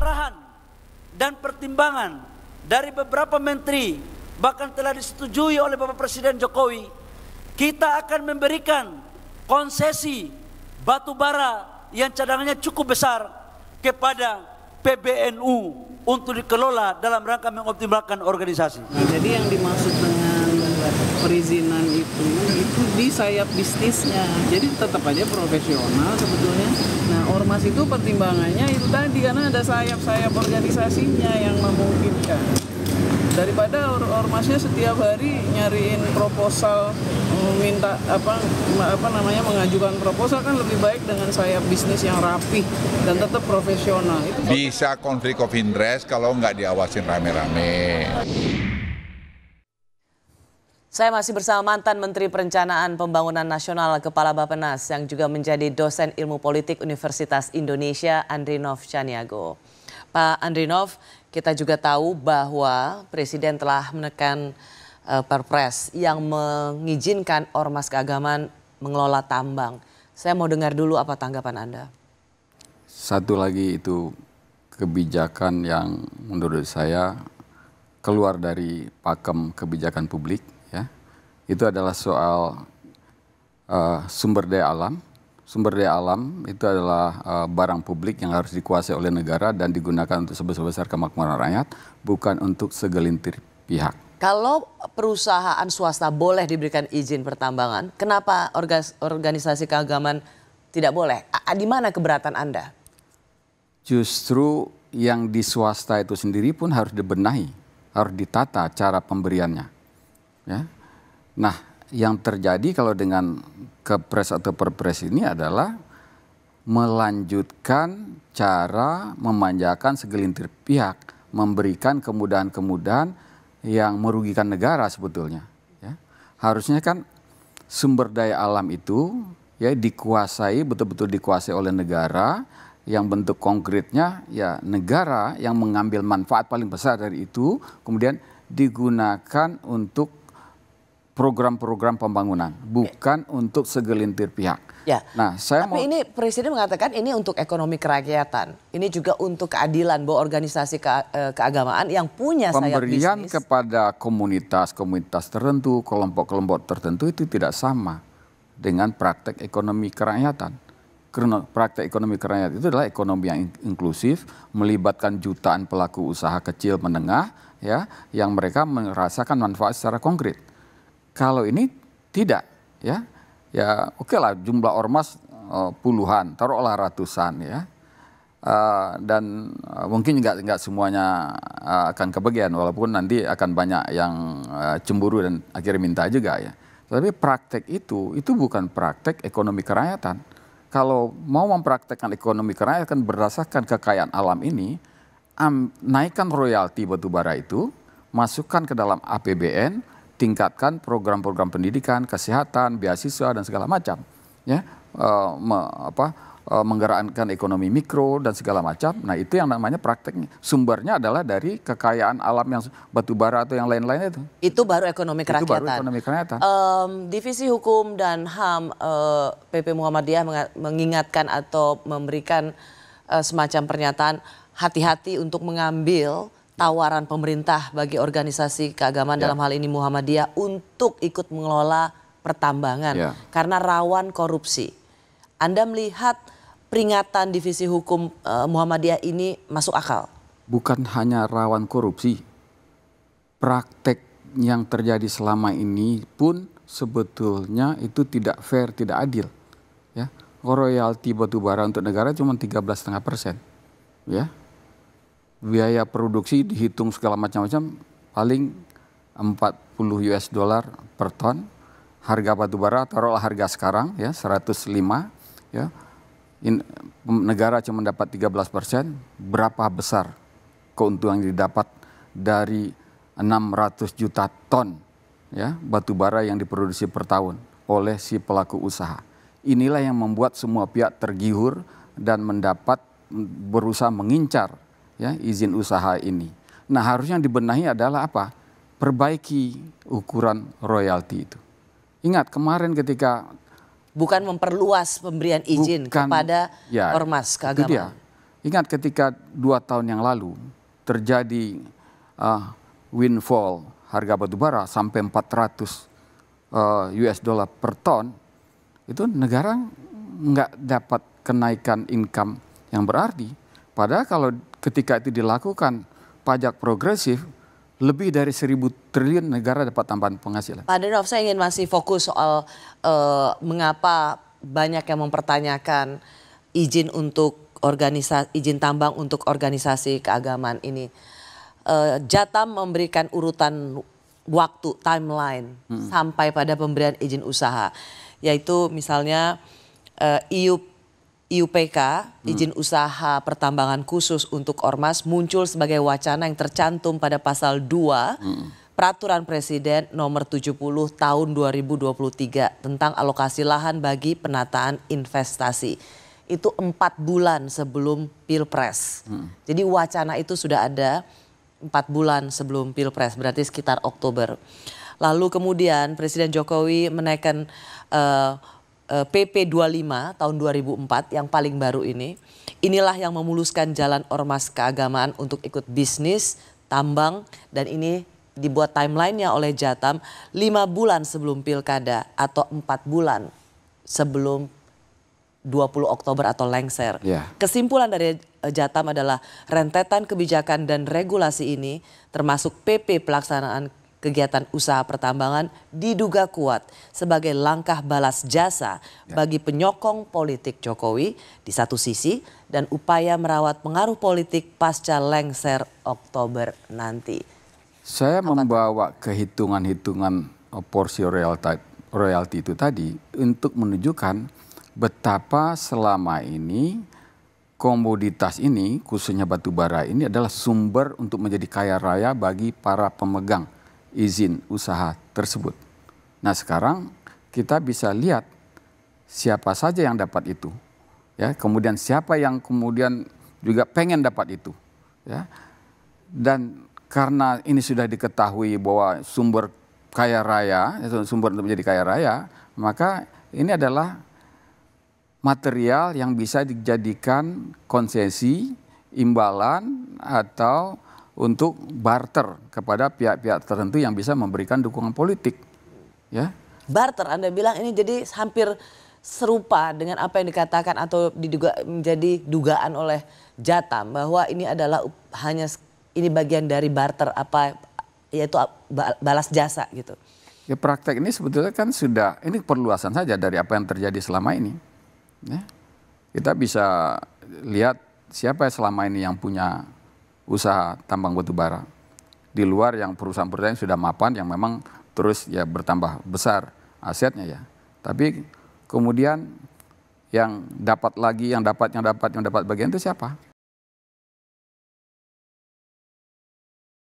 arahan dan pertimbangan dari beberapa menteri, bahkan telah disetujui oleh Bapak Presiden Jokowi, kita akan memberikan konsesi batu bara yang cadangannya cukup besar kepada PBNU untuk dikelola dalam rangka mengoptimalkan organisasi. Nah, jadi yang dimaksud dengan perizinan itu di sayap bisnisnya, jadi tetap aja profesional sebetulnya. Nah, ormas itu pertimbangannya itu tadi karena ada sayap-sayap organisasinya yang memungkinkan. Daripada ormasnya setiap hari nyariin proposal, minta mengajukan proposal, kan lebih baik dengan sayap bisnis yang rapih dan tetap profesional. Itu bisa konflik of interest kalau nggak diawasin rame-rame. Saya masih bersama mantan Menteri Perencanaan Pembangunan Nasional Kepala Bappenas yang juga menjadi dosen ilmu politik Universitas Indonesia, Andrinov Caniago. Pak Andrinov, kita juga tahu bahwa Presiden telah menekan Perpres yang mengizinkan ormas keagamaan mengelola tambang. Saya mau dengar dulu apa tanggapan Anda. Satu lagi itu kebijakan yang menurut saya keluar dari pakem kebijakan publik. Ya, itu adalah soal sumber daya alam. Sumber daya alam itu adalah barang publik yang harus dikuasai oleh negara dan digunakan untuk sebesar-besar kemakmuran rakyat, bukan untuk segelintir pihak. Kalau perusahaan swasta boleh diberikan izin pertambangan, kenapa organisasi keagamaan tidak boleh? Di mana keberatan Anda? Justru yang di swasta itu sendiri pun harus dibenahi, harus ditata cara pemberiannya. Ya. Nah, yang terjadi kalau dengan Kepres atau Perpres ini adalah melanjutkan cara memanjakan segelintir pihak, memberikan kemudahan-kemudahan yang merugikan negara sebetulnya. Ya. Harusnya kan sumber daya alam itu ya dikuasai, betul-betul dikuasai oleh negara, yang bentuk konkretnya ya negara yang mengambil manfaat paling besar dari itu, kemudian digunakan untuk program-program pembangunan, bukan untuk segelintir pihak. Ya, nah, ini Presiden mengatakan ini untuk ekonomi kerakyatan. Ini juga untuk keadilan bahwa organisasi keagamaan yang punya sayap bisnis. Pemberian kepada komunitas-komunitas tertentu, kelompok-kelompok tertentu itu tidak sama dengan praktek ekonomi kerakyatan. Karena praktek ekonomi kerakyatan itu adalah ekonomi yang inklusif, melibatkan jutaan pelaku usaha kecil menengah, ya, yang mereka merasakan manfaat secara konkret. Kalau ini tidak, ya oke lah jumlah ormas puluhan, taruhlah ratusan, ya, dan mungkin nggak semuanya akan kebagian, walaupun nanti akan banyak yang cemburu dan akhirnya minta juga, ya. Tapi praktek itu bukan praktek ekonomi kerakyatan. Kalau mau mempraktekkan ekonomi kerakyatan berdasarkan kekayaan alam ini, naikkan royalti batubara itu, masukkan ke dalam APBN. Tingkatkan program-program pendidikan, kesehatan, beasiswa dan segala macam, ya, menggerakkan ekonomi mikro dan segala macam. Nah, itu yang namanya prakteknya. Sumbernya adalah dari kekayaan alam yang batubara atau yang lain-lain itu. Itu baru ekonomi kerakyatan. Itu baru ekonomi kerakyatan. Divisi Hukum dan HAM PP Muhammadiyah mengingatkan atau memberikan semacam pernyataan hati-hati untuk mengambil tawaran pemerintah bagi organisasi keagamaan dalam hal ini Muhammadiyah untuk ikut mengelola pertambangan karena rawan korupsi. Anda melihat peringatan Divisi Hukum Muhammadiyah ini masuk akal? Bukan hanya rawan korupsi, praktek yang terjadi selama ini pun sebetulnya itu tidak fair, tidak adil. Ya, royalti batubara untuk negara cuma 13,5%, ya. Biaya produksi dihitung segala macam-macam paling 40 US dollar per ton. Harga batubara taruhlah harga sekarang ya 105, ya. Negara cuma dapat 13%, berapa besar keuntungan yang didapat dari 600 juta ton, ya, batubara yang diproduksi per tahun oleh si pelaku usaha. Inilah yang membuat semua pihak tergiur dan berusaha mengincar, ya, izin usaha ini. Nah, harusnya yang dibenahi adalah apa? Perbaiki ukuran royalti itu. Ingat kemarin ketika bukan memperluas pemberian izin kepada ormas keagamaan. Ingat ketika 2 tahun yang lalu terjadi windfall harga batubara sampai 400 US dollar per ton, itu negara nggak dapat kenaikan income yang berarti. Padahal kalau ketika itu dilakukan pajak progresif, lebih dari 1.000 triliun negara dapat tambahan penghasilan. Pak Denov, saya ingin masih fokus soal mengapa banyak yang mempertanyakan izin tambang untuk organisasi keagamaan ini. Jatam memberikan urutan waktu, timeline sampai pada pemberian izin usaha, yaitu misalnya IUPK, izin usaha pertambangan khusus untuk ormas, muncul sebagai wacana yang tercantum pada pasal 2 Peraturan Presiden nomor 70 tahun 2023 tentang alokasi lahan bagi penataan investasi. Itu 4 bulan sebelum Pilpres. Jadi wacana itu sudah ada 4 bulan sebelum Pilpres, berarti sekitar Oktober. Lalu kemudian Presiden Jokowi menaikkan PP 25 tahun 2004 yang paling baru ini. Inilah yang memuluskan jalan ormas keagamaan untuk ikut bisnis, tambang, dan ini dibuat timelinenya oleh Jatam 5 bulan sebelum Pilkada atau 4 bulan sebelum 20 Oktober atau lengser. Kesimpulan dari Jatam adalah rentetan kebijakan dan regulasi ini termasuk PP pelaksanaan kegiatan usaha pertambangan diduga kuat sebagai langkah balas jasa bagi penyokong politik Jokowi di satu sisi dan upaya merawat pengaruh politik pasca lengser Oktober nanti. Saya membawa kehitungan-hitungan porsi royalti itu tadi untuk menunjukkan betapa selama ini komoditas ini, khususnya batu bara ini adalah sumber untuk menjadi kaya raya bagi para pemegang izin usaha tersebut. Nah sekarang kita bisa lihat siapa saja yang dapat itu, ya. Kemudian siapa yang kemudian juga pengen dapat itu, ya. Dan karena ini sudah diketahui bahwa sumber kaya raya, sumber untuk menjadi kaya raya, maka ini adalah material yang bisa dijadikan konsesi, imbalan, atau untuk barter kepada pihak-pihak tertentu yang bisa memberikan dukungan politik. Ya. Barter, Anda bilang ini jadi hampir serupa dengan apa yang dikatakan atau diduga menjadi dugaan oleh Jatam bahwa ini adalah hanya ini bagian dari barter apa yaitu balas jasa gitu. Ya praktek ini sebetulnya kan sudah ini perluasan saja dari apa yang terjadi selama ini. Ya. Kita bisa lihat siapa selama ini yang punya usaha tambang batu bara di luar yang perusahaan-perusahaan yang sudah mapan yang memang terus ya bertambah besar asetnya ya. Tapi kemudian yang dapat lagi yang dapat bagian itu siapa?